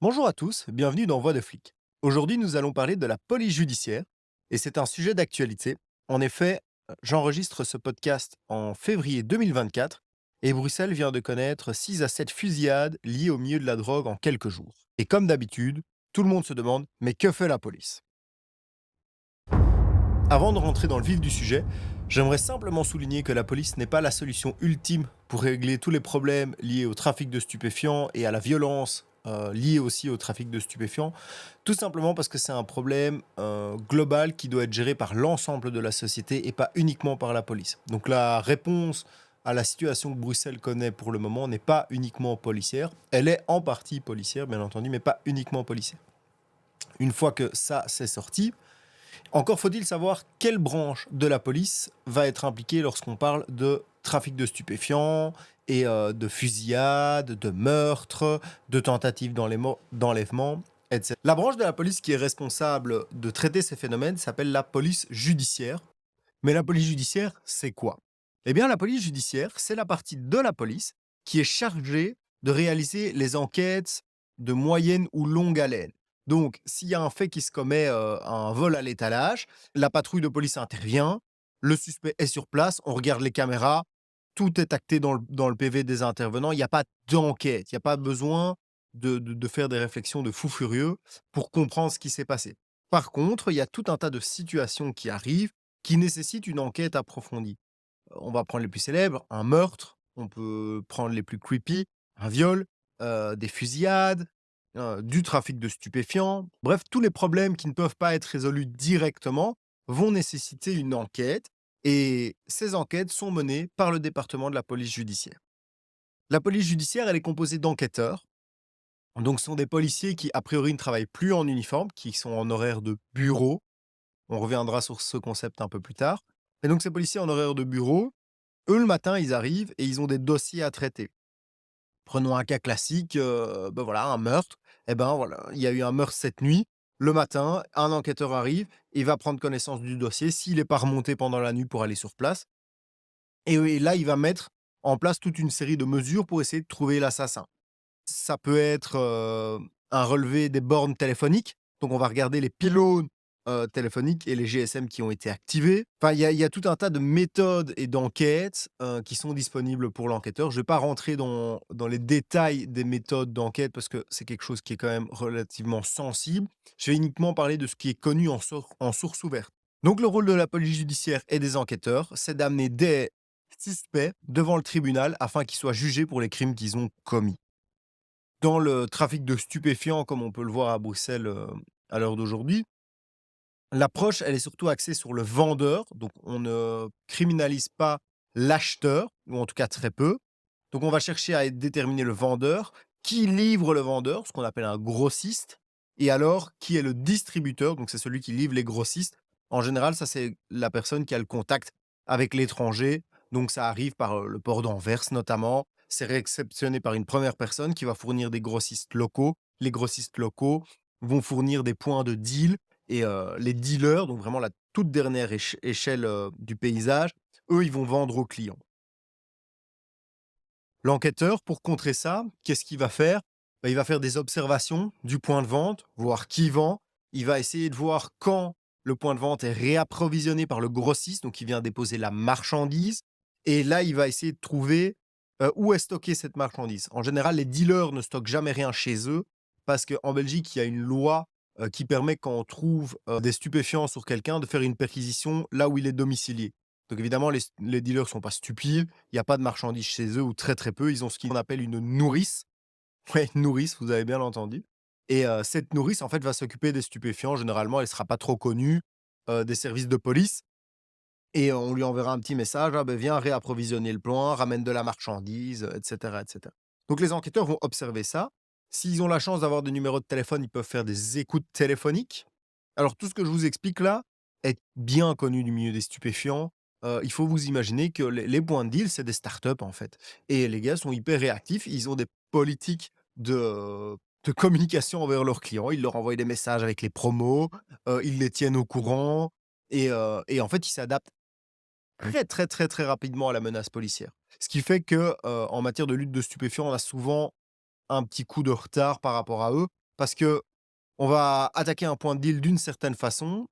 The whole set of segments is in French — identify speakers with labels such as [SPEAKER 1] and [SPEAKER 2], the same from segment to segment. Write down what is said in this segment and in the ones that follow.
[SPEAKER 1] Bonjour à tous, bienvenue dans Voix de flic. Aujourd'hui, nous allons parler de la police judiciaire et c'est un sujet d'actualité. En effet, j'enregistre ce podcast en février 2024 et Bruxelles vient de connaître 6 à 7 fusillades liées au milieu de la drogue en quelques jours. Et comme d'habitude, tout le monde se demande mais que fait la police? Avant de rentrer dans le vif du sujet, j'aimerais simplement souligner que la police n'est pas la solution ultime pour régler tous les problèmes liés au trafic de stupéfiants et à la violence liée aussi au trafic de stupéfiants, tout simplement parce que c'est un problème global qui doit être géré par l'ensemble de la société et pas uniquement par la police. Donc la réponse à la situation que Bruxelles connaît pour le moment n'est pas uniquement policière, elle est en partie policière bien entendu, mais pas uniquement policière. Une fois que ça c'est sorti, encore faut-il savoir quelle branche de la police va être impliquée lorsqu'on parle de trafic de stupéfiants et de fusillades, de meurtres, de tentatives d'enlèvement, etc. La branche de la police qui est responsable de traiter ces phénomènes s'appelle la police judiciaire. Mais la police judiciaire, c'est quoi? Eh bien, la police judiciaire, c'est la partie de la police qui est chargée de réaliser les enquêtes de moyenne ou longue haleine. Donc, s'il y a un fait qui se commet, un vol à l'étalage, la patrouille de police intervient, le suspect est sur place, on regarde les caméras, tout est acté dans le PV des intervenants, il n'y a pas d'enquête, il n'y a pas besoin de faire des réflexions de fou furieux pour comprendre ce qui s'est passé. Par contre, il y a tout un tas de situations qui arrivent qui nécessitent une enquête approfondie. On va prendre les plus célèbres, un meurtre, on peut prendre les plus creepy, un viol, des fusillades, du trafic de stupéfiants. Bref, tous les problèmes qui ne peuvent pas être résolus directement vont nécessiter une enquête et ces enquêtes sont menées par le département de la police judiciaire. La police judiciaire, elle est composée d'enquêteurs, donc ce sont des policiers qui, a priori, ne travaillent plus en uniforme, qui sont en horaire de bureau. On reviendra sur ce concept un peu plus tard. Et donc ces policiers en horaire de bureau, eux, le matin, ils arrivent et ils ont des dossiers à traiter. Prenons un cas classique, voilà, un meurtre. Eh ben, voilà, il y a eu un meurtre cette nuit. Le matin, un enquêteur arrive, il va prendre connaissance du dossier, s'il n'est pas remonté pendant la nuit pour aller sur place. Et oui, là, il va mettre en place toute une série de mesures pour essayer de trouver l'assassin. Ça peut être, un relevé des bornes téléphoniques, donc on va regarder les pylônes, téléphoniques et les GSM qui ont été activés. Enfin, il y a tout un tas de méthodes et d'enquêtes, qui sont disponibles pour l'enquêteur. Je ne vais pas rentrer dans les détails des méthodes d'enquête parce que c'est quelque chose qui est quand même relativement sensible. Je vais uniquement parler de ce qui est connu en source ouverte. Donc le rôle de la police judiciaire et des enquêteurs, c'est d'amener des suspects devant le tribunal afin qu'ils soient jugés pour les crimes qu'ils ont commis. Dans le trafic de stupéfiants, comme on peut le voir à Bruxelles, à l'heure d'aujourd'hui, l'approche, elle est surtout axée sur le vendeur, donc on ne criminalise pas l'acheteur, ou en tout cas très peu. Donc on va chercher à déterminer le vendeur, qui livre le vendeur, ce qu'on appelle un grossiste, et alors qui est le distributeur, donc c'est celui qui livre les grossistes. En général, ça c'est la personne qui a le contact avec l'étranger, donc ça arrive par, le port d'Anvers notamment. C'est réceptionné par une première personne qui va fournir des grossistes locaux. Les grossistes locaux vont fournir des points de deal et les dealers, donc vraiment la toute dernière échelle, du paysage, eux, ils vont vendre aux clients. L'enquêteur, pour contrer ça, qu'est-ce qu'il va faire? Bah, il va faire des observations du point de vente, voir qui vend. Il va essayer de voir quand le point de vente est réapprovisionné par le grossiste, donc il vient déposer la marchandise. Et là, il va essayer de trouver où est stockée cette marchandise. En général, les dealers ne stockent jamais rien chez eux parce qu'en Belgique, il y a une loi qui permet, quand on trouve des stupéfiants sur quelqu'un, de faire une perquisition là où il est domicilié. Donc évidemment, les dealers sont pas stupides, il y a pas de marchandises chez eux ou très, très peu. Ils ont ce qu'on appelle une nourrice. Ouais, une nourrice, vous avez bien entendu et cette nourrice, en fait, va s'occuper des stupéfiants. Généralement, elle sera pas trop connue, des services de police et on lui enverra un petit message: «Ah, beh, viens réapprovisionner le plan, ramène de la marchandise», et cetera, et cetera. Donc les enquêteurs vont observer ça. S'ils ont la chance d'avoir des numéros de téléphone, ils peuvent faire des écoutes téléphoniques. Alors tout ce que je vous explique là est bien connu du milieu des stupéfiants. Il faut vous imaginer que les points de deal, c'est des startups, en fait et les gars sont hyper réactifs. Ils ont des politiques de communication envers leurs clients. Ils leur envoient des messages avec les promos, ils les tiennent au courant et en fait, ils s'adaptent très, très, très, très rapidement à la menace policière. Ce qui fait que, en matière de lutte de stupéfiants, on a souvent un petit coup de retard par rapport à eux. parce que on va attaquer un point de deal d'une certaine façon,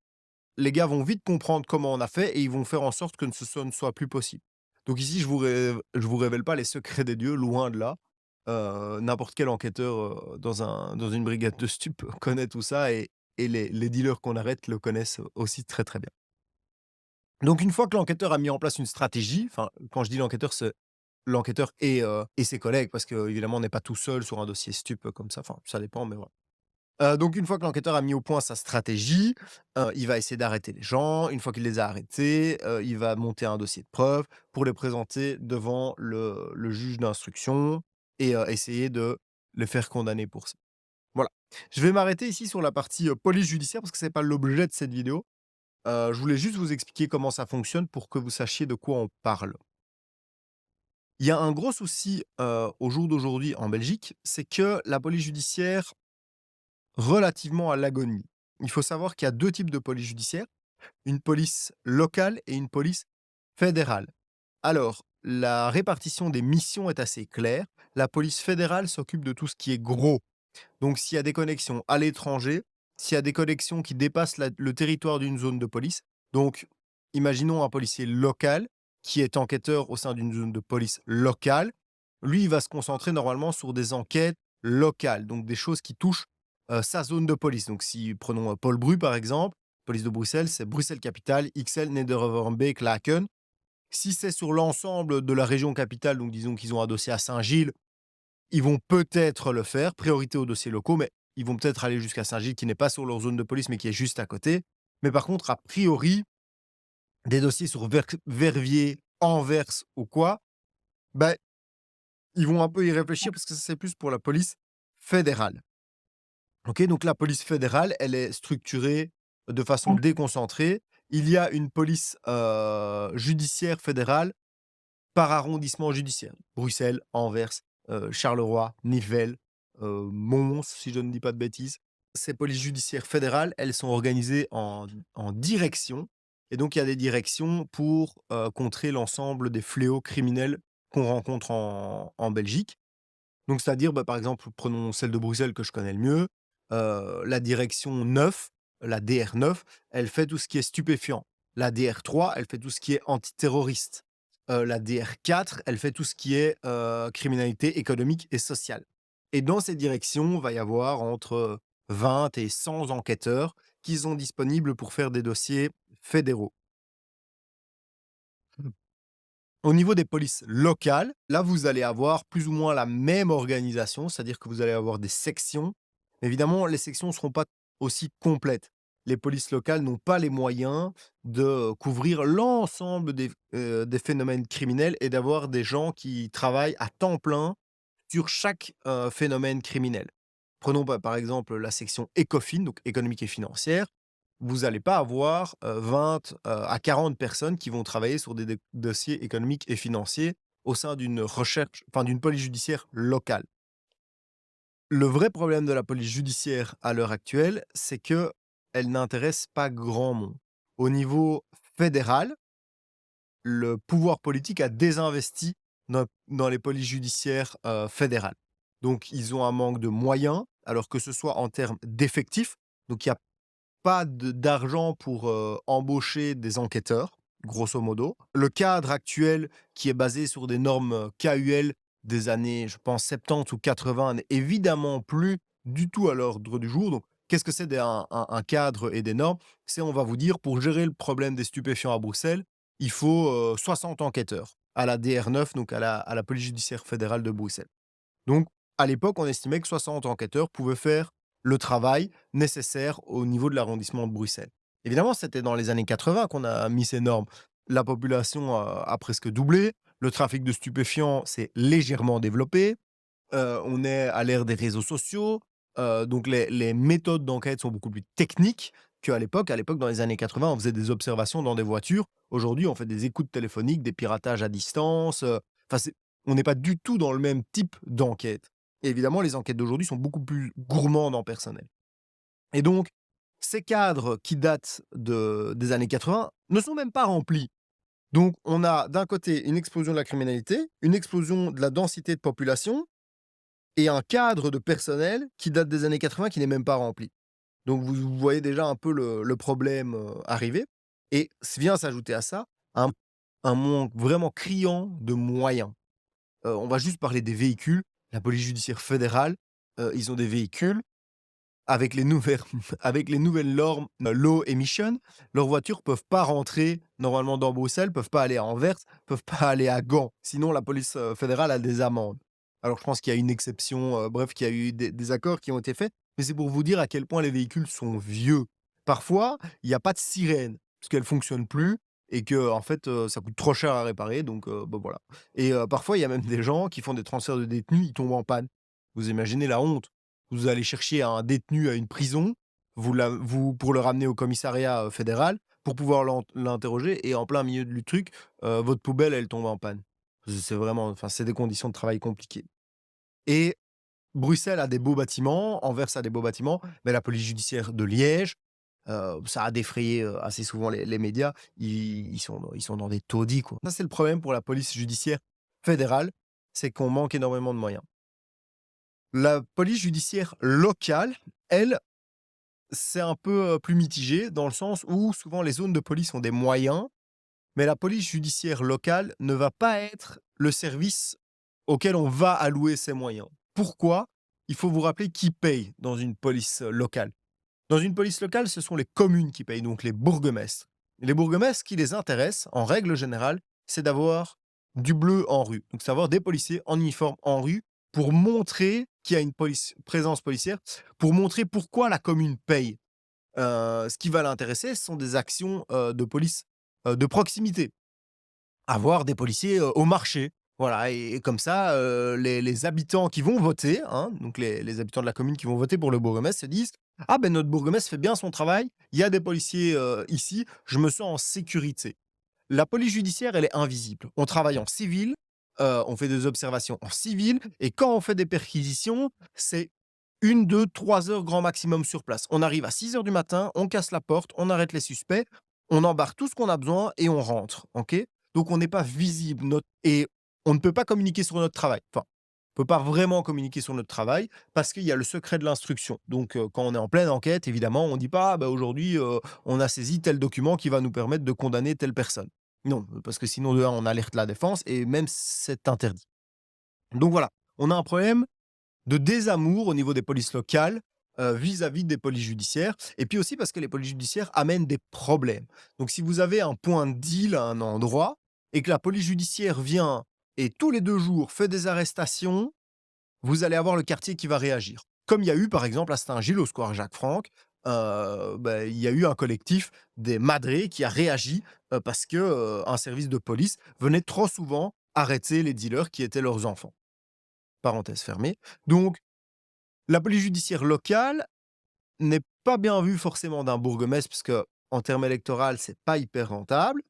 [SPEAKER 1] les gars vont vite comprendre comment on a fait et ils vont faire en sorte que ce ne soit plus possible. Donc ici, je vous révèle pas les secrets des dieux, loin de là. N'importe quel enquêteur, dans une brigade de stup connaît tout ça et les dealers qu'on arrête le connaissent aussi très, très bien. Donc une fois que l'enquêteur a mis en place une stratégie, enfin, quand je dis l'enquêteur, c'est l'enquêteur et ses collègues parce qu'évidemment on n'est pas tout seul sur un dossier stup, comme ça, enfin ça dépend, mais voilà. Donc une fois que l'enquêteur a mis au point sa stratégie, il va essayer d'arrêter les gens. Une fois qu'il les a arrêtés, il va monter un dossier de preuves pour les présenter devant le juge d'instruction et essayer de les faire condamner pour ça. Voilà. Je vais m'arrêter ici sur la partie, police judiciaire parce que c'est pas l'objet de cette vidéo. Je voulais juste vous expliquer comment ça fonctionne pour que vous sachiez de quoi on parle. Il y a un gros souci, au jour d'aujourd'hui en Belgique, c'est que la police judiciaire relativement à l'agonie. Il faut savoir qu'il y a 2 types de police judiciaire, une police locale et une police fédérale. Alors, la répartition des missions est assez claire. La police fédérale s'occupe de tout ce qui est gros. Donc s'il y a des connexions à l'étranger, s'il y a des connexions qui dépassent le territoire d'une zone de police, donc imaginons un policier local qui est enquêteur au sein d'une zone de police locale, lui, il va se concentrer normalement sur des enquêtes locales, donc des choses qui touchent sa zone de police. Donc si prenons Paul Bru par exemple, police de Bruxelles, c'est Bruxelles-Capitale, XL, Nederwermbeek, Laken. Si c'est sur l'ensemble de la région capitale, donc disons qu'ils ont un dossier à Saint-Gilles, ils vont peut-être le faire, priorité aux dossiers locaux, mais ils vont peut-être aller jusqu'à Saint-Gilles qui n'est pas sur leur zone de police, mais qui est juste à côté. Mais par contre, a priori, des dossiers sur Verviers, Anvers ou quoi, bah, ils vont un peu y réfléchir parce que ça, c'est plus pour la police fédérale. OK, donc la police fédérale, elle est structurée de façon déconcentrée. Il y a une police, judiciaire fédérale par arrondissement judiciaire. Bruxelles, Anvers, Charleroi, Nivelles, Mons, si je ne dis pas de bêtises. Ces polices judiciaires fédérales, elles sont organisées en directions et donc il y a des directions pour, contrer l'ensemble des fléaux criminels qu'on rencontre en Belgique. Donc c'est-à-dire, bah, par exemple, prenons celle de Bruxelles que je connais le mieux, la direction 9, la DR9, elle fait tout ce qui est stupéfiant. La DR3, elle fait tout ce qui est antiterroriste. La DR4, elle fait tout ce qui est, criminalité économique et sociale. Et dans ces directions, va y avoir entre 20 et 100 enquêteurs qui sont disponibles pour faire des dossiers fédéraux. Au niveau des polices locales, là, vous allez avoir plus ou moins la même organisation, c'est-à-dire que vous allez avoir des sections. Évidemment, les sections ne seront pas aussi complètes. Les polices locales n'ont pas les moyens de couvrir l'ensemble des phénomènes criminels et d'avoir des gens qui travaillent à temps plein sur chaque phénomène criminel. Prenons par exemple la section ECOFIN, donc économique et financière. Vous allez pas avoir, 20, à 40 personnes qui vont travailler sur des dossiers économiques et financiers au sein d'une recherche enfin d'une police judiciaire locale. Le vrai problème de la police judiciaire à l'heure actuelle, c'est qu'elle n'intéresse pas grand monde. Au niveau fédéral, le pouvoir politique a désinvesti dans les polices judiciaires, fédérales. Donc ils ont un manque de moyens, alors que ce soit en termes d'effectifs, donc il y a pas d'argent pour, embaucher des enquêteurs, grosso modo. Le cadre actuel qui est basé sur des normes, KUL des années, je pense 70 ou 80 n'est évidemment plus du tout à l'ordre du jour. Donc qu'est-ce que c'est un cadre et des normes? C'est on va vous dire pour gérer le problème des stupéfiants à Bruxelles, il faut, 60 enquêteurs à la DR9, donc à la police judiciaire fédérale de Bruxelles. Donc, à l'époque, on estimait que 60 enquêteurs pouvaient faire le travail nécessaire au niveau de l'arrondissement de Bruxelles. Évidemment, c'était dans les années 80 qu'on a mis ces normes. La population a presque doublé, le trafic de stupéfiants s'est légèrement développé, on est à l'ère des réseaux sociaux, donc les méthodes d'enquête sont beaucoup plus techniques qu'à l'époque. À l'époque, dans les années 80, on faisait des observations dans des voitures. Aujourd'hui, on fait des écoutes téléphoniques, des piratages à distance, enfin c'est on n'est pas du tout dans le même type d'enquête. Et évidemment, les enquêtes d'aujourd'hui sont beaucoup plus gourmandes en personnel. Et donc, ces cadres qui datent des années 80 ne sont même pas remplis. Donc, on a d'un côté une explosion de la criminalité, une explosion de la densité de population et un cadre de personnel qui date des années 80 qui n'est même pas rempli. Donc vous voyez déjà un peu le problème, arriver et vient s'ajouter à ça un un manque vraiment criant de moyens. On va juste parler des véhicules. La police judiciaire fédérale, ils ont des véhicules avec les nouvelles avec les nouvelles normes, low emission, leurs voitures peuvent pas rentrer normalement dans Bruxelles, peuvent pas aller à Anvers, peuvent pas aller à Gand. Sinon la police, fédérale a des amendes. Alors je pense qu'il y a une exception, bref, qu'il y a eu des accords qui ont été faits, mais c'est pour vous dire à quel point les véhicules sont vieux. Parfois, il y a pas de sirène, parce qu'elle fonctionne plus et que en fait, ça coûte trop cher à réparer donc bah, voilà et parfois, il y a même des gens qui font des transferts de détenus, ils tombent en panne. Vous imaginez la honte? Vous allez chercher un détenu à une prison, vous pour le ramener au commissariat, fédéral, pour pouvoir l'interroger et en plein milieu du truc, votre poubelle, elle tombe en panne. C'est vraiment enfin, c'est des conditions de travail compliquées et Bruxelles a des beaux bâtiments, Anvers a des beaux bâtiments, mais la police judiciaire de Liège, ça a défrayé, assez souvent les médias. Ils sont dans des taudis, quoi. Ça, c'est le problème pour la police judiciaire fédérale, c'est qu'on manque énormément de moyens. La police judiciaire locale, elle, c'est un peu, plus mitigé dans le sens où souvent les zones de police ont des moyens, mais la police judiciaire locale ne va pas être le service auquel on va allouer ces moyens. Pourquoi? Il faut vous rappeler qui paye dans une police, locale. Dans une police locale, ce sont les communes qui payent, donc les bourgmestres. Les bourgmestres, ce qui les intéresse, en règle générale, c'est d'avoir du bleu en rue. Donc, c'est avoir des policiers en uniforme en rue pour montrer qu'il y a une présence policière, pour montrer pourquoi la commune paye. Ce qui va l'intéresser, ce sont des actions de police de proximité. Avoir des policiers, au marché. Voilà et comme ça, les habitants qui vont voter, hein, donc les habitants de la commune qui vont voter pour le bourgmestre se disent: «Ah ben notre bourgmestre fait bien son travail, il y a des policiers, ici, je me sens en sécurité». La police judiciaire, elle est invisible. On travaille en civil, on fait des observations en civil et quand on fait des perquisitions, c'est 1, 2, 3 heures grand maximum sur place. On arrive à 6 heures du matin, on casse la porte, on arrête les suspects, on embarque tout ce qu'on a besoin et on rentre, OK? Donc on n'est pas visible et on ne peut pas communiquer sur notre travail. Enfin, on peut pas vraiment communiquer sur notre travail parce qu'il y a le secret de l'instruction. Donc quand on est en pleine enquête, évidemment, on dit pas: «Ah bah, aujourd'hui, on a saisi tel document qui va nous permettre de condamner telle personne». Non, parce que sinon de 1 on alerte la défense et même c'est interdit. Donc voilà, on a un problème de désamour au niveau des polices locales, vis-à-vis des polices judiciaires et puis aussi parce que les polices judiciaires amènent des problèmes. Donc si vous avez un point de deal à un endroit et que la police judiciaire vient et tous les 2 jours fait des arrestations, vous allez avoir le quartier qui va réagir. Comme il y a eu par exemple à Saint-Gilles, au square Jacques Franck, il y a eu un collectif des madrés qui a réagi, parce que, un service de police venait trop souvent arrêter les dealers qui étaient leurs enfants. Parenthèse fermée. Donc la police judiciaire locale n'est pas bien vue forcément d'un bourgmestre parce que en termes électoral, c'est pas hyper rentable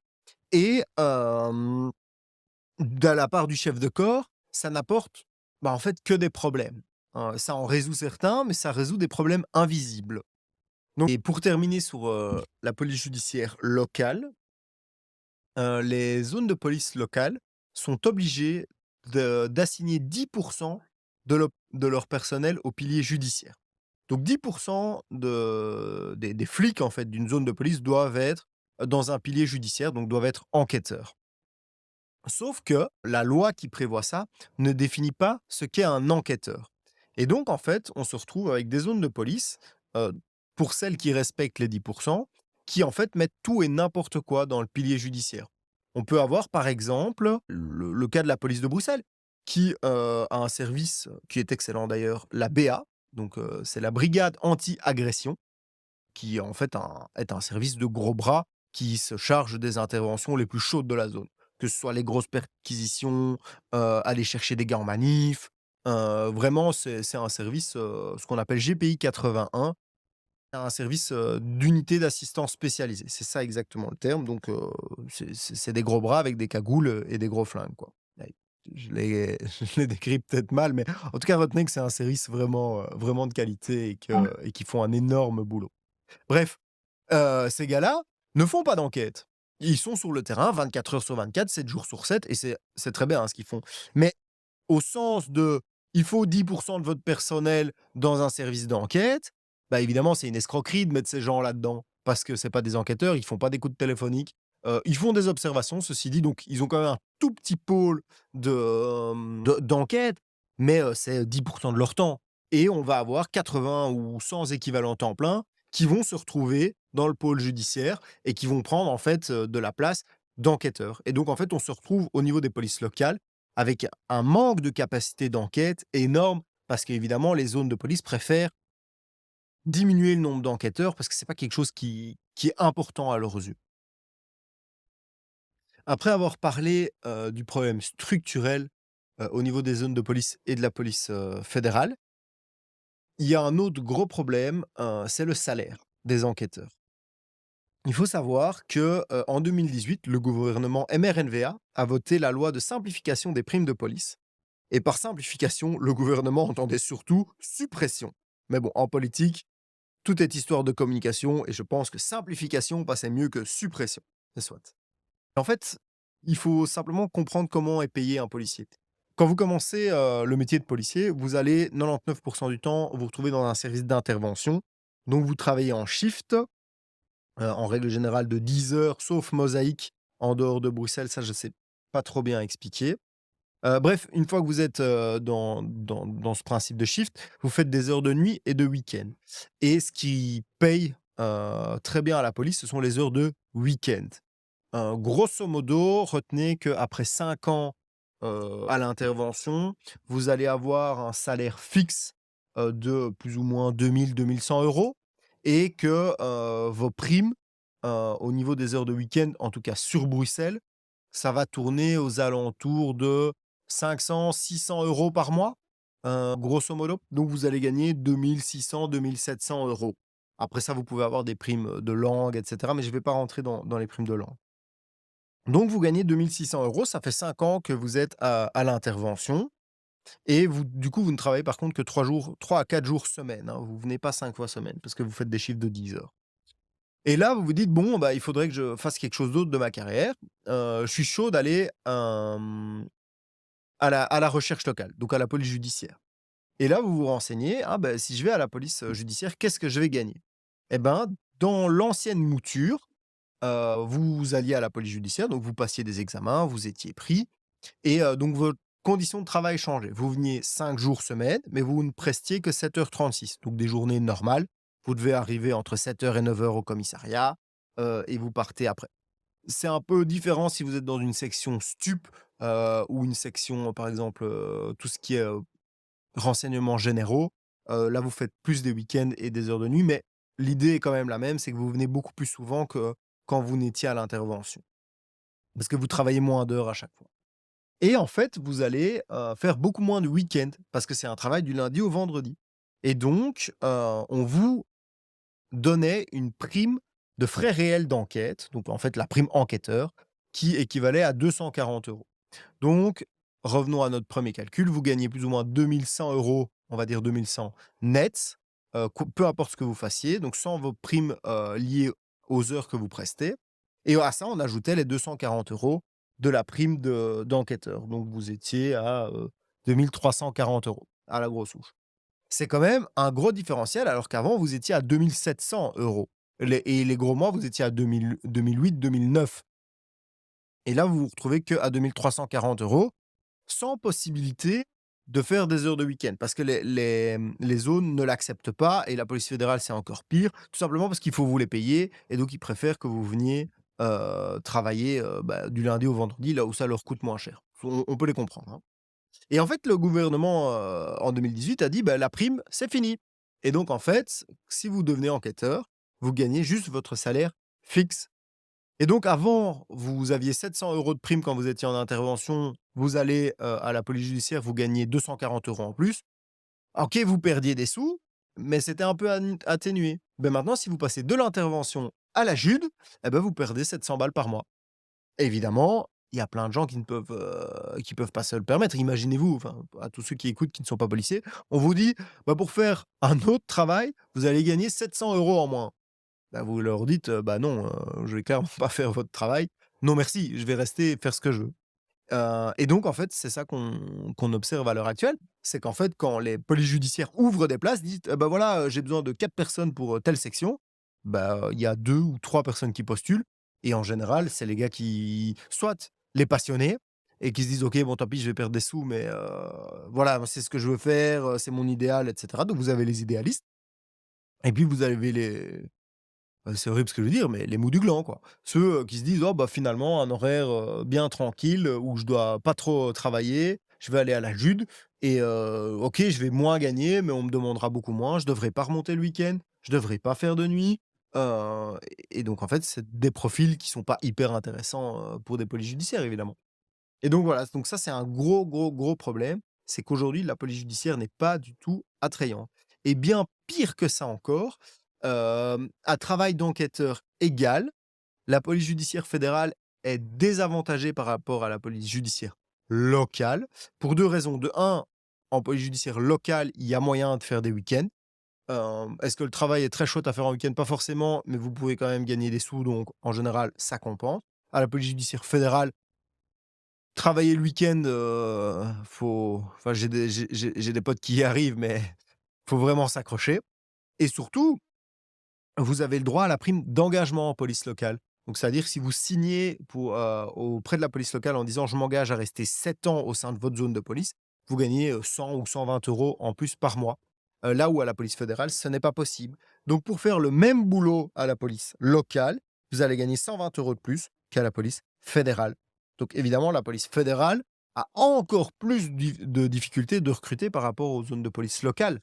[SPEAKER 1] et de la part du chef de corps, ça n'apporte, en fait, que des problèmes. Ça en résout certains, mais ça résout des problèmes invisibles. Donc et pour terminer sur, la police judiciaire locale, les zones de police locales sont obligées d'assigner 10 de leur personnel au pilier judiciaire. Donc 10 des flics, en fait, d'une zone de police doivent être dans un pilier judiciaire, donc doivent être enquêteurs. Sauf que la loi qui prévoit ça ne définit pas ce qu'est un enquêteur. Et donc, en fait, on se retrouve avec des zones de police, heu, pour celles qui respectent les 10 qui, en fait, mettent tout et n'importe quoi dans le pilier judiciaire. On peut avoir, par exemple, le cas de la police de Bruxelles qui, a un service qui est excellent d'ailleurs, la BA, donc c'est la brigade anti-agression qui, en fait, est un service de gros bras qui se charge des interventions les plus chaudes de la zone. Que ce soit les grosses perquisitions, aller chercher des gars en manif, vraiment c'est un service, ce qu'on appelle GPI 81, un service, d'unité d'assistance spécialisée. C'est ça exactement le terme donc c'est des gros bras avec des cagoules, et des gros flingues, quoi. Ouais, je l'ai décrit peut-être mal, mais en tout cas retenez que c'est un service vraiment, vraiment de qualité et qui font un énorme boulot. Bref, ces gars-là ne font pas d'enquête. Ils sont sur le terrain 24 heures sur 24, 7 jours sur 7 et c'est très bien, hein, ce qu'ils font. Mais au sens de il faut 10 de votre personnel dans un service d'enquête, bah, évidemment, c'est une escroquerie de mettre ces gens là-dedans parce que c'est pas des enquêteurs, ils font pas d'écoute téléphonique. Ils font des observations, ceci dit, donc ils ont quand même un tout petit pôle d'enquête, mais c'est 10 de leur temps et on va avoir 80 ou 100 équivalents temps plein qui vont se retrouver dans le pôle judiciaire et qui vont prendre, en fait, de la place d'enquêteurs et donc en fait, on se retrouve au niveau des polices locales avec un manque de capacité d'enquête énorme parce qu'évidemment, les zones de police préfèrent diminuer le nombre d'enquêteurs parce que c'est pas quelque chose qui est important à leurs yeux. Après avoir parlé, du problème structurel, au niveau des zones de police et de la police, fédérale, il y a un autre gros problème, c'est le salaire des enquêteurs. Il faut savoir que, en 2018, le gouvernement MRNVA a voté la loi de simplification des primes de police. Et par simplification, le gouvernement entendait surtout suppression. Mais bon, en politique, tout est histoire de communication et je pense que simplification passait mieux que suppression. C'est soit. En fait, il faut simplement comprendre comment est payé un policier. Quand vous commencez le métier de policier, vous allez 99% du temps vous retrouver dans un service d'intervention. Donc vous travaillez en shift, en règle générale de 10 heures, sauf mosaïque en dehors de Bruxelles, ça je sais pas trop bien expliquer. Bref, une fois que vous êtes, dans ce principe de shift, vous faites des heures de nuit et de week-end et ce qui paye, très bien à la police, ce sont les heures de week-end. Grosso modo, retenez qu'après 5 ans, à l'intervention, vous allez avoir un salaire fixe, de plus ou moins 2 000-2 100 € et que, vos primes, au niveau des heures de week-end, en tout cas sur Bruxelles, ça va tourner aux alentours de 500-600 € par mois, grosso modo. Donc vous allez gagner 2 600-2 700 €. Après ça, vous pouvez avoir des primes, de langue et cetera, mais je ne vais pas rentrer dans les primes de langue. Donc vous gagnez 2 600 €, ça fait 5 ans que vous êtes à l'intervention et vous du coup, vous ne travaillez par contre que 3 à 4 jours semaine, hein. Vous venez pas 5 fois semaine parce que vous faites des chiffres de 10 heures. Et là, vous vous dites: «Bon, bah, il faudrait que je fasse quelque chose d'autre de ma carrière. Je suis chaud d'aller, à la recherche locale, donc à la police judiciaire». Et là, vous vous renseignez: «Ah, bah, si je vais à la police, judiciaire, qu'est-ce que je vais gagner?» Et ben, dans l'ancienne mouture, vous alliez à la police judiciaire, donc vous passiez des examens, vous étiez pris et donc votre condition de travail changeait. Vous veniez 5 jours semaine, mais vous ne prestiez que 7h36, donc des journées normales. Vous devez arriver entre 7 heures et 9 heures au commissariat, et vous partez après. C'est un peu différent si vous êtes dans une section stup, ou une section, par exemple, tout ce qui est, renseignements généraux. Là, vous faites plus des week-ends et des heures de nuit, mais l'idée est quand même la même, c'est que vous venez beaucoup plus souvent que quand vous n'étiez à l'intervention. Parce que vous travaillez moins d'heures à chaque fois. Et en fait, vous allez, faire beaucoup moins de week-end parce que c'est un travail du lundi au vendredi. Et donc, on vous donnait une prime de frais réels d'enquête, donc en fait la prime enquêteur, qui équivalait à 240 €. Donc, revenons à notre premier calcul, vous gagnez plus ou moins 2 100 €, on va dire 2 100 nets, co peu importe ce que vous fassiez, donc sans vos primes, liées aux heures que vous prestez et à ça, on ajoutait les 240 € de la prime d'enquêteur. Donc vous étiez à, 2 340 € à la grosse louche. C'est quand même un gros différentiel alors qu'avant vous étiez à 2 700 € les gros mois, vous étiez à 2008-2009 et là, vous vous retrouvez qu'à 2 340 € sans possibilité de faire des heures de week-end parce que les zones ne l'acceptent pas et la police fédérale, c'est encore pire, tout simplement parce qu'il faut vous les payer et donc ils préfèrent que vous veniez, travailler, bah, du lundi au vendredi, là où ça leur coûte moins cher. On peut les comprendre, hein. Et en fait, le gouvernement, en 2018 a dit: «Bah, la prime, c'est fini» et donc en fait, si vous devenez enquêteur, vous gagnez juste votre salaire fixe et donc avant, vous aviez 700 € de prime quand vous étiez en intervention, vous allez, à la police judiciaire, vous gagnez 240 € en plus. OK, vous perdiez des sous, mais c'était un peu atténué. Ben maintenant, si vous passez de l'intervention à la jude, eh ben, vous perdez 700 balles par mois. Évidemment, il y a plein de gens qui peuvent pas se le permettre. Imaginez-vous, enfin, à tous ceux qui écoutent, qui ne sont pas policiers, on vous dit: «Bah, pour faire un autre travail, vous allez gagner 700 € en moins». Bah, vous leur dites: «Bah, non, je vais clairement pas faire votre travail. Non merci, je vais rester faire ce que je veux». Et donc en fait, c'est ça qu'on observe à l'heure actuelle. C'est qu'en fait, quand les polices judiciaires ouvrent des places, disent: «Bah, voilà, j'ai besoin de 4 personnes pour, telle section». Bah, il y a 2 ou 3 personnes qui postulent et en général, c'est les gars qui soit les passionnés et qui se disent: «OK, bon tant pis, je vais perdre des sous mais voilà, moi c'est ce que je veux faire, c'est mon idéal» et cetera. Donc vous avez les idéalistes et puis vous avez les c'est horrible ce que je veux dire, mais les mous du gland, quoi. Ceux, qui se disent: «Oh bah, finalement un horaire, bien tranquille, où je dois pas trop travailler, je vais aller à la Jude et OK, je vais moins gagner, mais on me demandera beaucoup moins, je devrais pas remonter le week-end, je devrais pas faire de nuit». Et donc en fait, c'est des profils qui sont pas hyper intéressants, pour des polices judiciaires, évidemment. Et donc voilà, donc ça, c'est un gros, gros, gros problème. C'est qu'aujourd'hui, la police judiciaire n'est pas du tout attrayante. Et bien pire que ça encore, à travail d'enquêteur égal, la police judiciaire fédérale est désavantagée par rapport à la police judiciaire locale, pour 2 raisons. De un, en police judiciaire locale, il y a moyen de faire des week-ends. Est-ce que le travail est très chouette à faire en week-end? Pas forcément, mais vous pouvez quand même gagner des sous, donc en général, ça compense. À la police judiciaire fédérale, travailler le week-end, faut enfin, j'ai des potes qui y arrivent, mais faut vraiment s'accrocher et surtout, vous avez le droit à la prime d'engagement en police locale. Donc c'est-à-dire que si vous signez pour, auprès de la police locale en disant: «Je m'engage à rester 7 ans au sein de votre zone de police», vous gagnez, 100 ou 120 € en plus par mois. Là où à la police fédérale, ce n'est pas possible. Donc pour faire le même boulot à la police locale, vous allez gagner 120 € de plus qu'à la police fédérale. Donc évidemment, la police fédérale a encore plus de difficultés de recruter par rapport aux zones de police locales.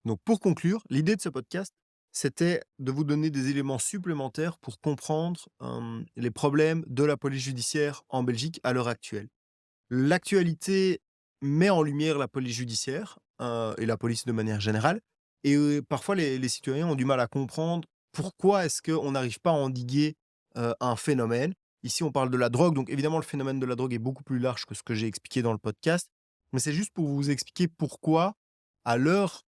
[SPEAKER 1] Donc pour conclure, l'idée de ce podcast, c'était de vous donner des éléments supplémentaires pour comprendre, les problèmes de la police judiciaire en Belgique à l'heure actuelle. L'actualité met en lumière la police judiciaire, et la police de manière générale et parfois les citoyens ont du mal à comprendre pourquoi est-ce qu'on n'arrive pas à endiguer, un phénomène. Ici, on parle de la drogue, donc évidemment le phénomène de la drogue est beaucoup plus large que ce que j'ai expliqué dans le podcast, mais c'est juste pour vous expliquer pourquoi, à l'heure,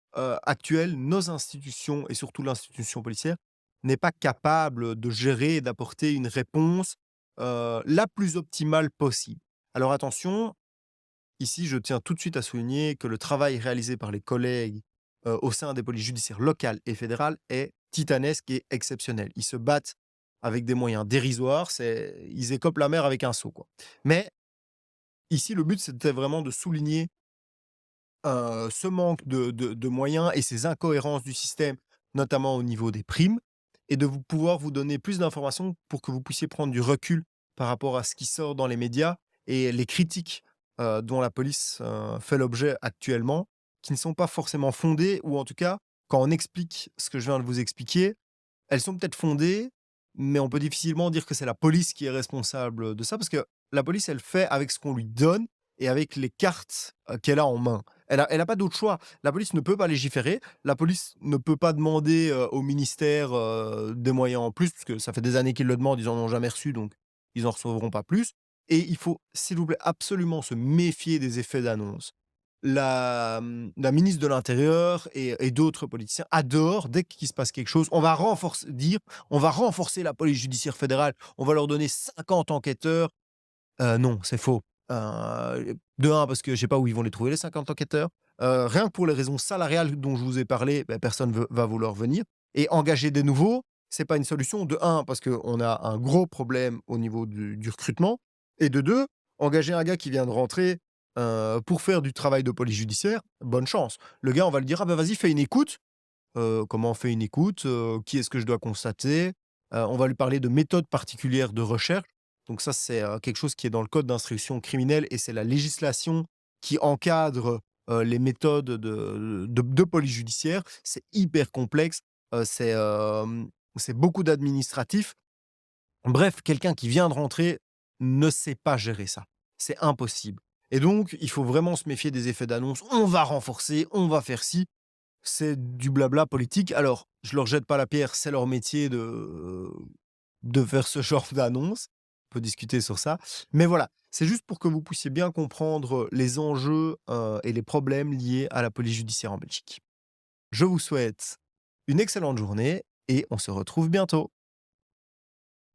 [SPEAKER 1] actuelle, nos institutions et surtout l'institution policière n'est pas capable de gérer et d'apporter une réponse, la plus optimale possible. Alors attention, ici, je tiens tout de suite à souligner que le travail réalisé par les collègues, au sein des polices judiciaires locales et fédérales est titanesque et exceptionnel. Ils se battent avec des moyens dérisoires, ils écopent la mer avec un seau, quoi. Mais ici, le but, c'était vraiment de souligner ce manque de moyens et ces incohérences du système, notamment au niveau des primes et de pouvoir vous donner plus d'informations pour que vous puissiez prendre du recul par rapport à ce qui sort dans les médias et les critiques, dont la police, fait l'objet actuellement, qui ne sont pas forcément fondées ou en tout cas, quand on explique ce que je viens de vous expliquer, elles sont peut-être fondées, mais on peut difficilement dire que c'est la police qui est responsable de ça, parce que la police, elle fait avec ce qu'on lui donne et avec les cartes, qu'elle a en main. Elle a pas d'autre choix. La police ne peut pas légiférer, la police ne peut pas demander, au ministère, des moyens en plus, parce que ça fait des années qu'ils le demandent, ils en ont jamais reçu, donc ils en recevront pas plus et il faut, s'il vous plaît, absolument se méfier des effets d'annonce. La ministre de l'intérieur et d'autres politiciens adorent, dès qu'il se passe quelque chose, on va renforcer la police judiciaire fédérale, on va leur donner 50 enquêteurs. Non, c'est faux. De 1 parce que je sais pas où ils vont les trouver les 50 enquêteurs. Rien que pour les raisons salariales dont je vous ai parlé, personne va vouloir venir et engager des nouveaux, c'est pas une solution. De 1 parce qu'on a un gros problème au niveau du recrutement et de 2, engager un gars qui vient de rentrer, pour faire du travail de police judiciaire, bonne chance. Le gars, on va lui dire: «Ah bah, vas-y, fais une écoute». Comment on fait une écoute? Qui est-ce que je dois constater? On va lui parler de méthodes particulières de recherche. Donc ça, c'est, quelque chose qui est dans le code d'instruction criminelle et c'est la législation qui encadre, les méthodes de police judiciaire. C'est hyper complexe, c'est beaucoup d'administratif. Bref, quelqu'un qui vient de rentrer ne sait pas gérer ça. C'est impossible et donc il faut vraiment se méfier des effets d'annonce. On va renforcer, on va faire ci. C'est du blabla politique. Alors, je leur jette pas la pierre, c'est leur métier de faire ce genre d'annonce. On peut discuter sur ça. Mais voilà, c'est juste pour que vous puissiez bien comprendre les enjeux, et les problèmes liés à la police judiciaire en Belgique. Je vous souhaite une excellente journée et on se retrouve bientôt.